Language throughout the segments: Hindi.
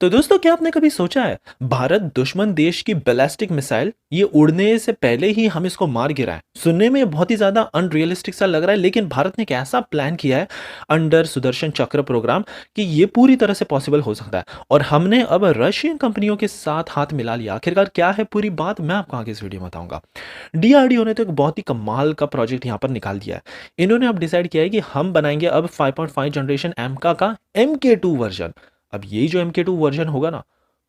तो दोस्तों, क्या आपने कभी सोचा है भारत दुश्मन देश की बैलिस्टिक मिसाइल ये उड़ने से पहले ही हम इसको मार गिराए। सुनने में बहुत ही ज्यादा अनरियलिस्टिक सा लग रहा है, लेकिन भारत ने एक ऐसा प्लान किया है अंडर सुदर्शन चक्र प्रोग्राम कि ये पूरी तरह से पॉसिबल हो सकता है। और हमने अब रशियन कंपनियों के साथ हाथ मिला लिया। आखिरकार क्या है पूरी बात, मैं आपको आगे इस वीडियो में बताऊंगा। डीआरडीओ ने तो एक बहुत ही कमाल का प्रोजेक्ट यहाँ पर निकाल दिया है। इन्होंने अब डिसाइड किया है कि हम बनाएंगे अब 5.5 जनरेशन एमका का MK2 वर्जन। अब ये जो MK2 वर्जन होगा ना,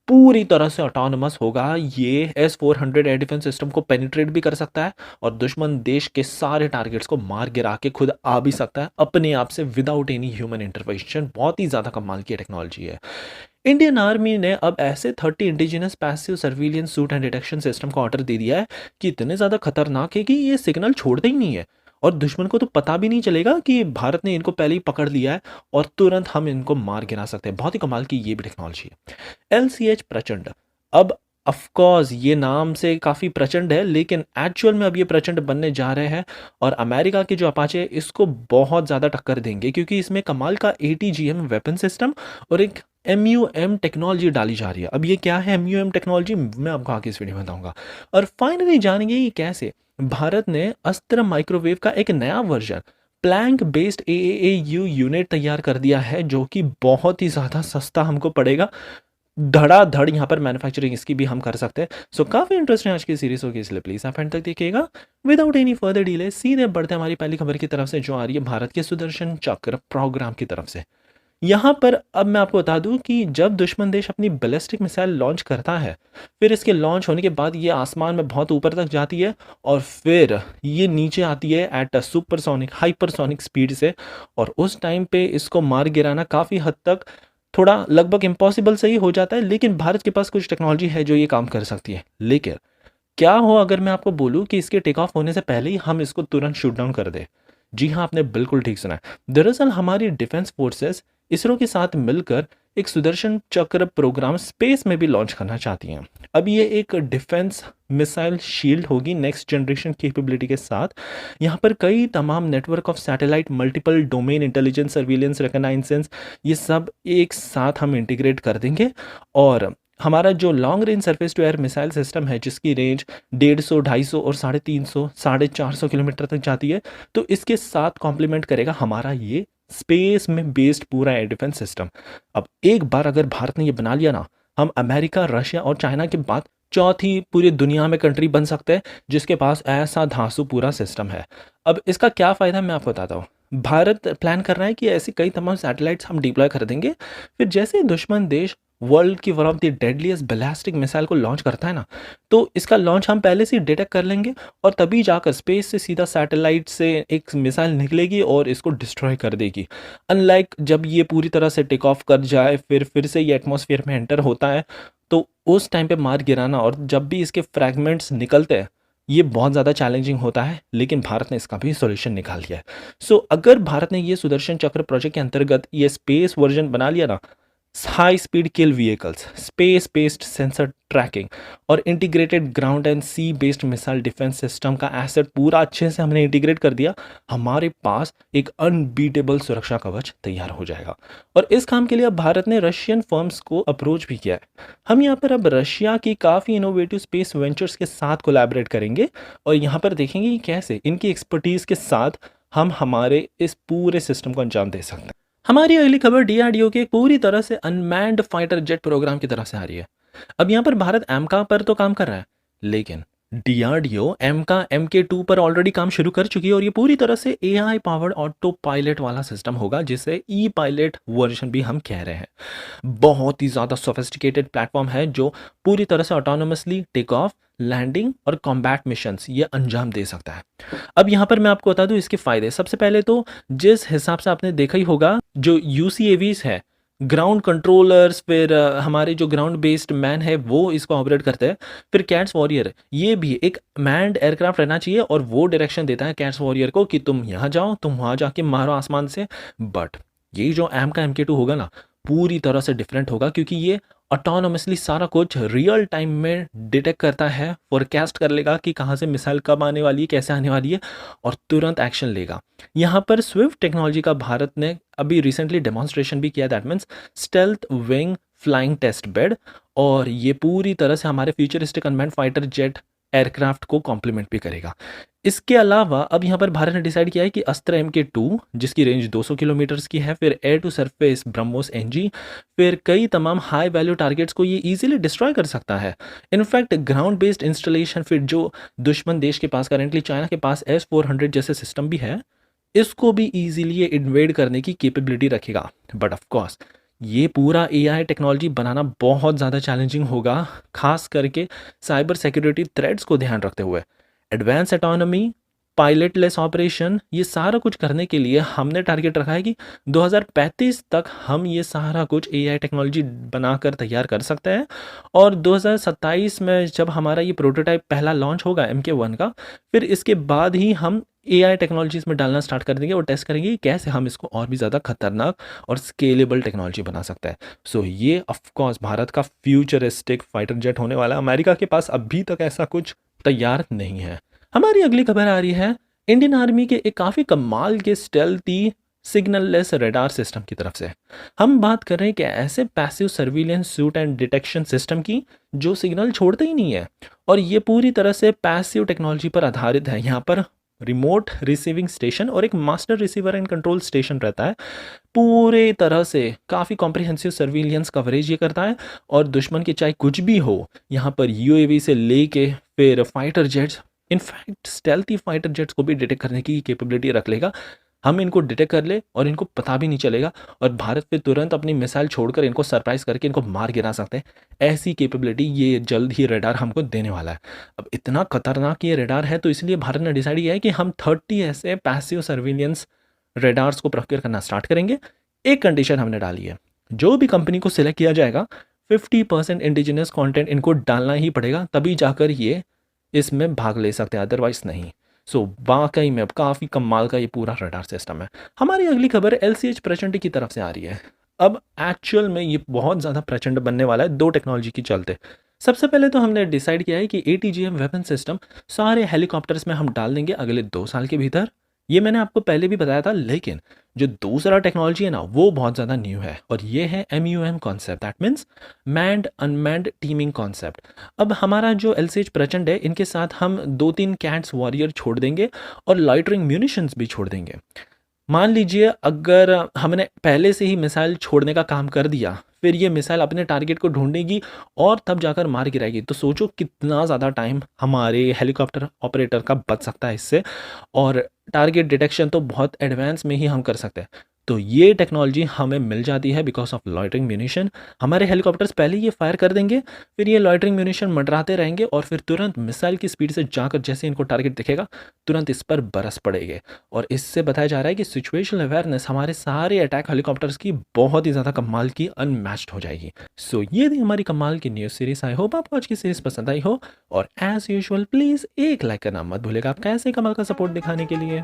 पूरी तरह से ऑटोनमस होगा। ये S-400 एयर डिफेंस सिस्टम को पेनिट्रेट भी कर सकता है और दुश्मन देश के सारे टारगेट्स को मार गिरा के खुद आ भी सकता है अपने आप से विदाउट एनी ह्यूमन इंटरवेंशन। बहुत ही ज्यादा कमाल की टेक्नोलॉजी है। इंडियन आर्मी ने अब ऐसे 30 indigenous passive surveillance suit and detection system का ऑर्डर दे दिया है कि इतने ज़्यादा खतरनाक है कि ये सिग्नल छोड़ते ही नहीं है और दुश्मन को तो पता भी नहीं चलेगा कि भारत ने इनको पहले ही पकड़ लिया है और तुरंत हम इनको मार गिरा सकते हैं। बहुत ही कमाल की ये भी टेक्नोलॉजी है। LCH प्रचंड। अब ऑफकोर्स ये नाम से काफ़ी प्रचंड है, लेकिन एक्चुअल में अब ये प्रचंड बनने जा रहे हैं और अमेरिका के जो अपाचे है इसको बहुत ज़्यादा टक्कर देंगे, क्योंकि इसमें कमाल का ATGM वेपन सिस्टम और एक MUM टेक्नोलॉजी डाली जा रही है। अब ये क्या है MUM टेक्नोलॉजी, मैं आपको आगे इस वीडियो में बताऊंगा। और फाइनली जानेंगे ये कैसे भारत ने अस्त्र माइक्रोवेव का एक नया version plank based AAAU unit तैयार कर दिया है, जो कि बहुत ही ज़्यादा सस्ता हमको पड़ेगा। धड़ाधड़ यहाँ पर मैन्युफैक्चरिंग इसकी भी हम कर सकते हैं। सो काफ़ी इंटरेस्टिंग आज की सीरीज होगी, इसलिए प्लीज़ आप एंड तक देखिएगा। विदाउट एनी फर्दर डिले सीधे बढ़ते हमारी पहली खबर की तरफ से, जो आ रही है भारत के सुदर्शन चक्र प्रोग्राम की तरफ से। यहाँ पर अब मैं आपको बता दूं कि जब दुश्मन देश अपनी बैलिस्टिक मिसाइल लॉन्च करता है, फिर इसके लॉन्च होने के बाद ये आसमान में बहुत ऊपर तक जाती है और फिर ये नीचे आती है at a supersonic hypersonic speed से। और उस टाइम पे इसको मार गिराना काफ़ी हद तक थोड़ा लगभग इम्पॉसिबल सही हो जाता है, लेकिन भारत के पास कुछ टेक्नोलॉजी है जो ये काम कर सकती है। लेकिन क्या हो अगर मैं आपको बोलूं कि इसके टेक ऑफ होने से पहले ही हम इसको तुरंत शूट डाउन कर दे। जी हाँ, आपने बिल्कुल ठीक सुना है। दरअसल हमारी डिफेंस फोर्सेस इसरो के साथ मिलकर एक सुदर्शन चक्र प्रोग्राम स्पेस में भी लॉन्च करना चाहती हैं। अब ये एक डिफेंस मिसाइल शील्ड होगी नेक्स्ट जनरेशन कैपेबिलिटी के साथ। यहाँ पर कई तमाम network of satellite, multiple domain intelligence, surveillance, reconnaissance, ये सब एक साथ हम इंटीग्रेट कर देंगे। और हमारा जो long range surface to air missile system है, जिसकी रेंज 150, 250 और 350, 450 किलोमीटर तक जाती है, तो इसके साथ कॉम्प्लीमेंट करेगा हमारा ये स्पेस में बेस्ड पूरा एयर डिफेंस सिस्टम। अब एक बार अगर भारत ने ये बना लिया ना, हम अमेरिका, रशिया और चाइना के बाद चौथी पूरी दुनिया में कंट्री बन सकते हैं जिसके पास ऐसा धांसू पूरा सिस्टम है। अब इसका क्या फ़ायदा मैं आपको बताता हूँ। भारत प्लान कर रहा है कि ऐसी कई तमाम सैटेलाइट्स हम डिप्लॉय कर देंगे। फिर जैसे ही दुश्मन देश वर्ल्ड की one of the deadliest ballistic missile को लॉन्च करता है ना, तो इसका लॉन्च हम पहले से डिटेक्ट कर लेंगे और तभी जाकर स्पेस से सीधा सैटेलाइट से एक मिसाइल निकलेगी और इसको डिस्ट्रॉय कर देगी। अनलाइक जब ये पूरी तरह से टेक ऑफ कर जाए, फिर से ये एटमॉस्फेयर में एंटर होता है, तो उस टाइम पे मार गिराना और जब भी इसके फ्रैगमेंट्स निकलते हैं, ये बहुत ज़्यादा चैलेंजिंग होता है। लेकिन भारत ने इसका भी सॉल्यूशन निकाल लिया है। सो अगर भारत ने ये सुदर्शन चक्र प्रोजेक्ट के अंतर्गत ये स्पेस वर्जन बना लिया ना, high speed kill vehicles, space based sensor tracking और integrated ground and sea based missile defence system का एसेट पूरा अच्छे से हमने इंटीग्रेट कर दिया, हमारे पास एक अनबीटेबल सुरक्षा कवच तैयार हो जाएगा। और इस काम के लिए अब भारत ने रशियन फर्म्स को अप्रोच भी किया है। हम यहाँ पर अब रशिया की काफ़ी इनोवेटिव स्पेस वेंचर्स के साथ कोलैबोरेट करेंगे और यहाँ पर देखेंगे कि कैसे इनकी एक्सपर्टीज़ के साथ हम हमारे इस पूरे सिस्टम को अंजाम दे सकते हैं। हमारी अगली खबर डीआरडीओ के पूरी तरह से अनमैन्ड फाइटर जेट प्रोग्राम की तरफ से आ रही है। अब यहाँ पर भारत एमका पर तो काम कर रहा है, लेकिन डीआरडीओ एमका MK2 पर ऑलरेडी काम शुरू कर चुकी है और ये पूरी तरह से AI पावर्ड ऑटो पायलट वाला सिस्टम होगा, जिसे ई पायलट वर्जन भी हम कह रहे हैं। बहुत ही ज़्यादा सोफिस्टिकेटेड प्लेटफॉर्म है जो पूरी तरह से ऑटोनोमसली टेक ऑफ, लैंडिंग और कॉम्बैट मिशंस ये अंजाम दे सकता है। अब यहाँ पर मैं आपको बता दूं इसके फायदे। सबसे पहले तो जिस हिसाब से आपने देखा ही होगा, जो UCAVs है, ग्राउंड कंट्रोलर्स, फिर हमारे जो ग्राउंड बेस्ड मैन है वो इसको ऑपरेट करते हैं। फिर कैट्स वॉरियर, ये भी एक मैन्ड एयरक्राफ्ट रहना चाहिए और वो डायरेक्शन देता है कैट्स वॉरियर को कि तुम यहाँ जाओ, तुम वहाँ जाके मारो आसमान से। बट ये जो एम का MK2 होगा ना, पूरी तरह से डिफरेंट होगा, क्योंकि ये ऑटोनोमसली सारा कुछ रियल टाइम में डिटेक्ट करता है, फोरकास्ट कर लेगा कि कहाँ से मिसाइल कब आने वाली है, कैसे आने वाली है, और तुरंत एक्शन लेगा। यहाँ पर स्विफ्ट टेक्नोलॉजी का भारत ने अभी रिसेंटली डेमोन्स्ट्रेशन भी किया। That means stealth wing flying test bed, और ये पूरी तरह से हमारे futuristic unmanned fighter jet aircraft को कॉम्प्लीमेंट भी करेगा। इसके अलावा अब यहाँ पर भारत ने डिसाइड किया है कि अस्त्र MK2 जिसकी रेंज 200 किलोमीटर्स की है, फिर air to surface BrahMos NG, फिर कई तमाम हाई वैल्यू टारगेट्स को ये इजीली डिस्ट्रॉय कर सकता है। इनफैक्ट ग्राउंड बेस्ड इंस्टॉलेशन, फिर जो दुश्मन देश के पास करेंटली चाइना के पास S-400 जैसे सिस्टम भी है, इसको भी इजीली ये इन्वेड करने की कैपेबिलिटी रखेगा। बट ऑफ कोर्स ये पूरा AI टेक्नोलॉजी बनाना बहुत ज़्यादा चैलेंजिंग होगा, खास करके साइबर सिक्योरिटी थ्रेट्स को ध्यान रखते हुए। एडवांस ऑटोनॉमी, पायलटलेस ऑपरेशन, ये सारा कुछ करने के लिए हमने टारगेट रखा है कि 2035 तक हम ये सारा कुछ AI टेक्नोलॉजी बनाकर तैयार कर सकते हैं, और 2027 में जब हमारा ये प्रोटोटाइप पहला लॉन्च होगा MK1 का, फिर इसके बाद ही हम AI टेक्नोलॉजीज में डालना स्टार्ट कर देंगे और टेस्ट करेंगे कि कैसे हम इसको और भी ज़्यादा खतरनाक और स्केलेबल टेक्नोलॉजी बना सकते हैं। सो ये ऑफकोर्स भारत का फ्यूचरिस्टिक फाइटर जेट होने वाला है। अमेरिका के पास अभी तक ऐसा कुछ तैयार नहीं है। हमारी अगली खबर आ रही है इंडियन आर्मी के एक काफ़ी कमाल के स्टेल्थी सिग्नललेस रडार सिस्टम की तरफ से। हम बात कर रहे हैं कि ऐसे passive surveillance suit and detection system की जो सिग्नल छोड़ते ही नहीं है, और ये पूरी तरह से पैसिव टेक्नोलॉजी पर आधारित है। यहाँ पर रिमोट रिसीविंग स्टेशन और एक master receiver and control station रहता है। पूरे तरह से काफ़ी कॉम्प्रिहेंसिव सर्विलियंस कवरेज ये करता है, और दुश्मन के चाहे कुछ भी हो, यहाँ पर UAV से लेके फिर fighter jets, in fact stealthy fighter jets को भी डिटेक्ट करने की कैपेबिलिटी रख लेगा। हम इनको डिटेक्ट कर ले और इनको पता भी नहीं चलेगा, और भारत पे तुरंत अपनी मिसाइल छोड़कर इनको सरप्राइज करके इनको मार गिरा सकते हैं। ऐसी कैपेबिलिटी ये जल्द ही रडार हमको देने वाला है। अब इतना खतरनाक ये रडार है, तो इसलिए भारत ने डिसाइड किया है कि हम 30 ऐसे पैसिव सर्विलियंस रडार्स को प्रोक्योर करना स्टार्ट करेंगे। एक कंडीशन हमने डाली है, जो भी कंपनी को सिलेक्ट किया जाएगा 50% इंडिजिनस कंटेंट इनको डालना ही पड़ेगा, तभी जाकर ये इसमें भाग ले सकते हैं, अदरवाइज नहीं। सो वाकई में अब काफ़ी कमाल का ये पूरा रडार सिस्टम है। हमारी अगली खबर LCH प्रचंड की तरफ से आ रही है। अब एक्चुअल में ये बहुत ज़्यादा प्रचंड बनने वाला है दो टेक्नोलॉजी के चलते। सबसे पहले तो हमने डिसाइड किया है कि ATGM वेपन सिस्टम सारे हेलीकॉप्टर्स में हम डाल देंगे अगले 2 साल के भीतर। ये मैंने आपको पहले भी बताया था, लेकिन जो दूसरा टेक्नोलॉजी है ना, वो बहुत ज़्यादा न्यू है, और ये है MUM concept, that means manned unmanned teeming concept. अब हमारा जो LCH प्रचंड है, इनके साथ हम 2-3 कैट्स वॉरियर छोड़ देंगे और लाइटरिंग म्यूनिशंस भी छोड़ देंगे। मान लीजिए अगर हमने पहले से ही मिसाइल छोड़ने का काम कर दिया, फिर ये मिसाइल अपने टारगेट को ढूंढेगी और तब जाकर मार गिराएगी, तो सोचो कितना ज़्यादा टाइम हमारे हेलीकॉप्टर ऑपरेटर का बच सकता है इससे, और टारगेट डिटेक्शन तो बहुत एडवांस में ही हम कर सकते हैं। तो ये टेक्नोलॉजी हमें मिल जाती है बिकॉज ऑफ लॉइटरिंग म्यूनिशन। हमारे हेलीकॉप्टर्स पहले ये फायर कर देंगे, फिर ये लॉइटरिंग म्यूनिशन मंडराते रहेंगे, और फिर तुरंत मिसाइल की स्पीड से जाकर जैसे इनको टारगेट दिखेगा तुरंत इस पर बरस पड़ेंगे। और इससे बताया जा रहा है कि सिचुएशनल अवेयरनेस हमारे सारे अटैक हेलीकॉप्टर्स की बहुत ही ज़्यादा कमाल की, अनमैच्ड हो जाएगी। सो ये थी हमारी कमाल की न्यूज़ सीरीज। आई होप आपको आज की सीरीज पसंद आई हो, और एज यूजुअल प्लीज़ एक लाइक करना मत भूलेगा, आप कैसे कमाल का सपोर्ट दिखाने के लिए।